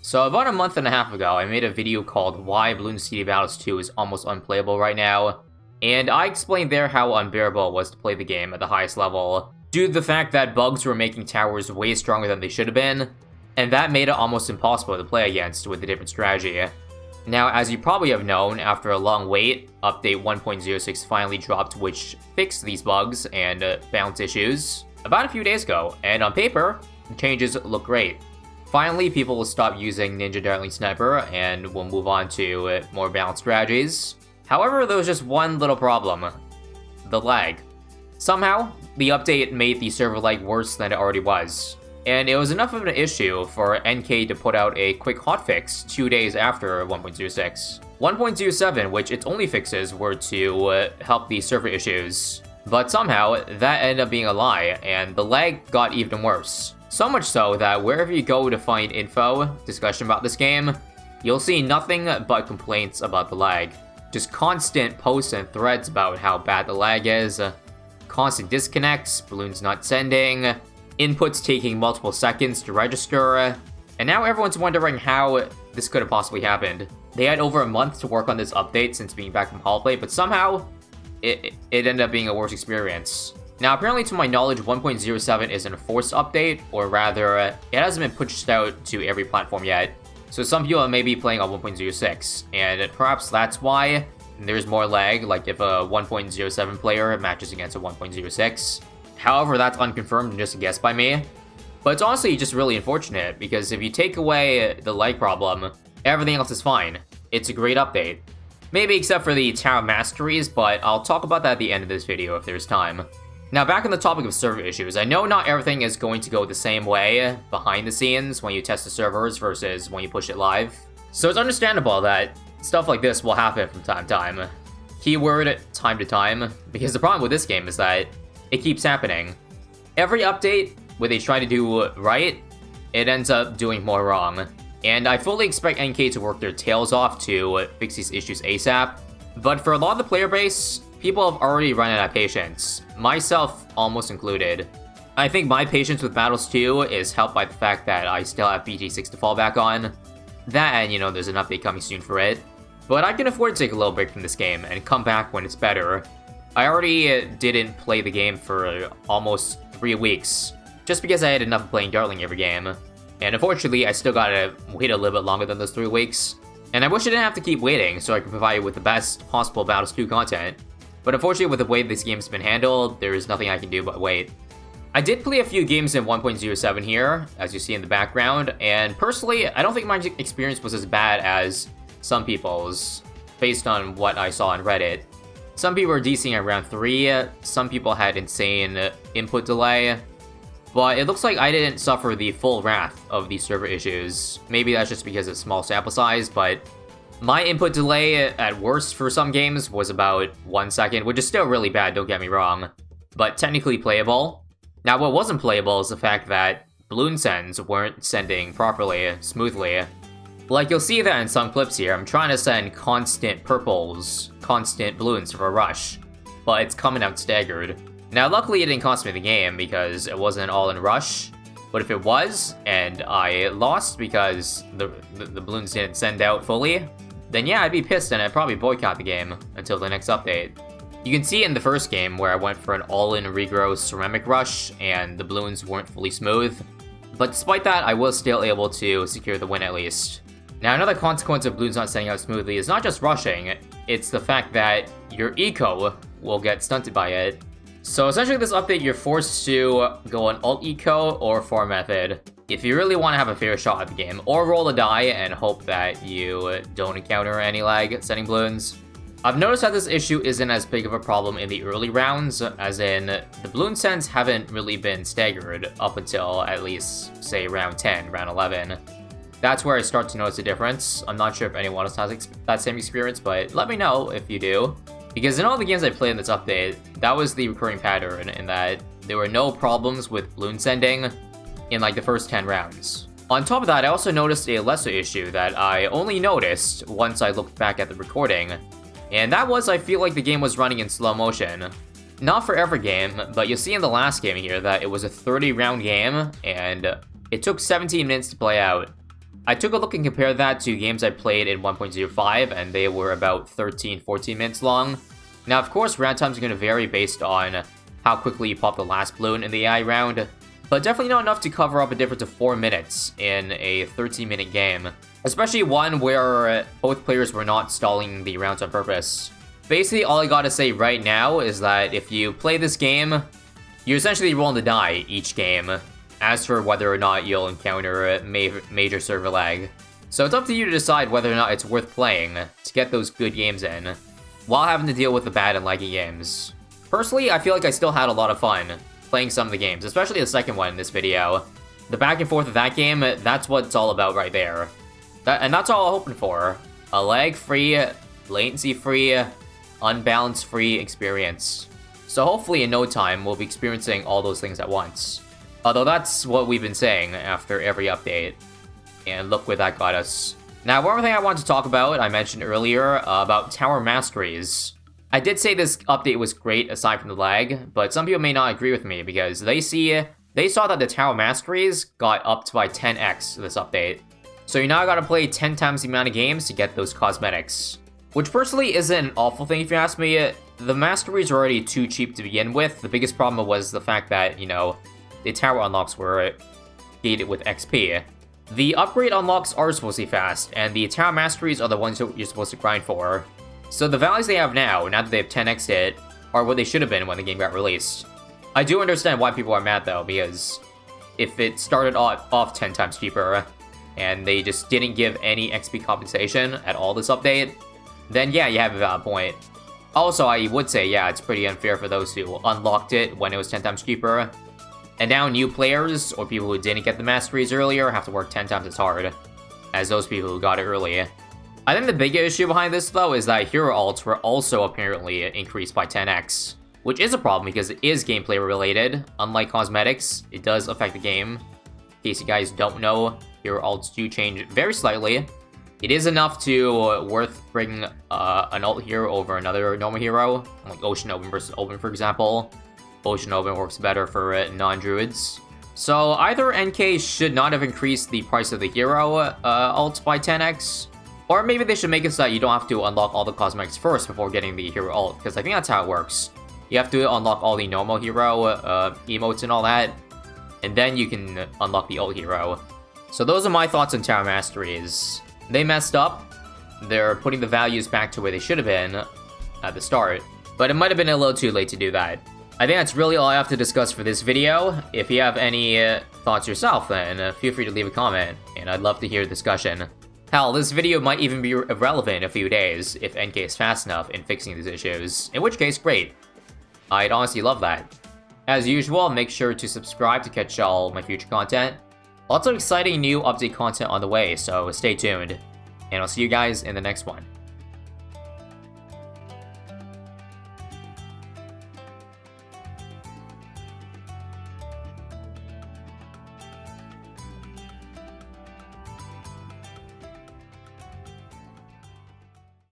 So about a month and a half ago, I made a video called Why Bloons TD Battles 2 is almost unplayable right now, and I explained there how unbearable it was to play the game at the highest level, due to the fact that bugs were making towers way stronger than they should have been, and that made it almost impossible to play against with a different strategy. Now, as you probably have known, after a long wait, Update 1.06 finally dropped, which fixed these bugs and balance issues about a few days ago, and on paper, the changes look great. Finally, people will stop using Ninja Darling Sniper and will move on to more balanced strategies. However, there was just one little problem. The lag. Somehow, the update made the server lag worse than it already was. And it was enough of an issue for NK to put out a quick hotfix 2 days after 1.06. 1.07, which its only fixes were to help the server issues. But somehow, that ended up being a lie, and the lag got even worse. So much so that wherever you go to find info, discussion about this game, you'll see nothing but complaints about the lag. Just constant posts and threads about how bad the lag is, constant disconnects, balloons not sending, inputs taking multiple seconds to register, and now everyone's wondering how this could have possibly happened. They had over a month to work on this update since being back from holiday, but somehow, it ended up being a worse experience. Now, apparently to my knowledge, 1.07 isn't a forced update, or rather, it hasn't been pushed out to every platform yet. So some people may be playing on 1.06, and perhaps that's why there's more lag, like if a 1.07 player matches against a 1.06. However, that's unconfirmed and just a guess by me. But it's honestly just really unfortunate, because if you take away the lag problem, everything else is fine. It's a great update. Maybe except for the Tower Masteries, but I'll talk about that at the end of this video if there's time. Now, back on the topic of server issues, I know not everything is going to go the same way behind the scenes when you test the servers versus when you push it live. So it's understandable that stuff like this will happen from time to time. Keyword, time to time, because the problem with this game is that it keeps happening. Every update, where they try to do right, it ends up doing more wrong. And I fully expect NK to work their tails off to fix these issues ASAP. But for a lot of the player base, people have already run out of patience, myself almost included. I think my patience with Battles 2 is helped by the fact that I still have BT6 to fall back on. That and, there's an update coming soon for it. But I can afford to take a little break from this game and come back when it's better. I already didn't play the game for almost 3 weeks, just because I had enough of playing Darling every game. And unfortunately, I still gotta wait a little bit longer than those 3 weeks. And I wish I didn't have to keep waiting so I could provide you with the best possible Battles 2 content. But unfortunately, with the way this game's been handled, there is nothing I can do but wait. I did play a few games in 1.07 here, as you see in the background, and personally, I don't think my experience was as bad as some people's, based on what I saw on Reddit. Some people were DCing at round 3, some people had insane input delay, but it looks like I didn't suffer the full wrath of these server issues. Maybe that's just because of small sample size, but my input delay at worst for some games was about 1 second, which is still really bad, don't get me wrong, but technically playable. Now, what wasn't playable is the fact that balloon sends weren't sending properly, smoothly. Like, you'll see that in some clips here, I'm trying to send constant purples, constant balloons for a rush, but it's coming out staggered. Now, luckily it didn't cost me the game because it wasn't all in rush, but if it was, and I lost because the balloons didn't send out fully, then yeah, I'd be pissed and I'd probably boycott the game until the next update. You can see in the first game where I went for an all-in regrow ceramic rush and the balloons weren't fully smooth, but despite that, I was still able to secure the win at least. Now, another consequence of balloons not sending out smoothly is not just rushing, it's the fact that your eco will get stunted by it. So essentially this update, you're forced to go on alt eco or farm method if you really want to have a fair shot at the game, or roll a die and hope that you don't encounter any lag sending balloons. I've noticed that this issue isn't as big of a problem in the early rounds, as in, the balloon sends haven't really been staggered up until at least, say, round 10, round 11. That's where I start to notice a difference. I'm not sure if anyone else has that same experience, but let me know if you do. Because in all the games I played in this update, that was the recurring pattern, in that there were no problems with balloon sending in like the first 10 rounds. On top of that, I also noticed a lesser issue that I only noticed once I looked back at the recording, and that was I feel like the game was running in slow motion. Not for every game, but you'll see in the last game here that it was a 30 round game, and it took 17 minutes to play out. I took a look and compared that to games I played in 1.05, and they were about 13-14 minutes long. Now, of course, round times are going to vary based on how quickly you pop the last balloon in the AI round, but definitely not enough to cover up a difference of 4 minutes in a 13-minute game, especially one where both players were not stalling the rounds on purpose. Basically, all I gotta say right now is that if you play this game, you're essentially rolling to die each game, as for whether or not you'll encounter major server lag. So it's up to you to decide whether or not it's worth playing to get those good games in, while having to deal with the bad and laggy games. Personally, I feel like I still had a lot of fun playing some of the games, especially the second one in this video. The back and forth of that game, that's what it's all about right there. And that's all I'm hoping for. A lag-free, latency-free, unbalance-free experience. So hopefully in no time, we'll be experiencing all those things at once. Although that's what we've been saying after every update. And look where that got us. Now, one more thing I wanted to talk about, I mentioned earlier, about Tower Masteries. I did say this update was great aside from the lag, but some people may not agree with me because they saw that the Tower Masteries got upped by 10x this update. So you now gotta play 10 times the amount of games to get those cosmetics. Which personally isn't an awful thing if you ask me. The Masteries are already too cheap to begin with. The biggest problem was the fact that, you know, the tower unlocks were gated with XP. The upgrade unlocks are supposed to be fast, and the Tower Masteries are the ones that you're supposed to grind for. So the values they have now that they've 10x'd it, are what they should have been when the game got released. I do understand why people are mad though, because if it started off 10 times cheaper, and they just didn't give any XP compensation at all this update, then yeah, you have a valid point. Also, I would say, yeah, it's pretty unfair for those who unlocked it when it was 10 times cheaper. And now new players, or people who didn't get the Masteries earlier, have to work 10 times as hard as those people who got it early. I think the big issue behind this, though, is that hero alts were also apparently increased by 10x, which is a problem because it is gameplay related. Unlike cosmetics, it does affect the game. In case you guys don't know, hero alts do change very slightly. It is enough to worth bringing an alt hero over another normal hero, like Ocean Open versus Open, for example. Ocean Open works better for non-druids. So either NK should not have increased the price of the hero alts by 10x, or maybe they should make it so that you don't have to unlock all the cosmetics first before getting the hero alt, because I think that's how it works. You have to unlock all the normal hero emotes and all that, and then you can unlock the alt hero. So those are my thoughts on Tower Masteries. They messed up. They're putting the values back to where they should have been at the start, but it might have been a little too late to do that. I think that's really all I have to discuss for this video. If you have any thoughts yourself, then feel free to leave a comment, and I'd love to hear a discussion. Hell, this video might even be irrelevant in a few days if NK is fast enough in fixing these issues, in which case, great. I'd honestly love that. As usual, make sure to subscribe to catch all my future content. Lots of exciting new update content on the way, so stay tuned. And I'll see you guys in the next one.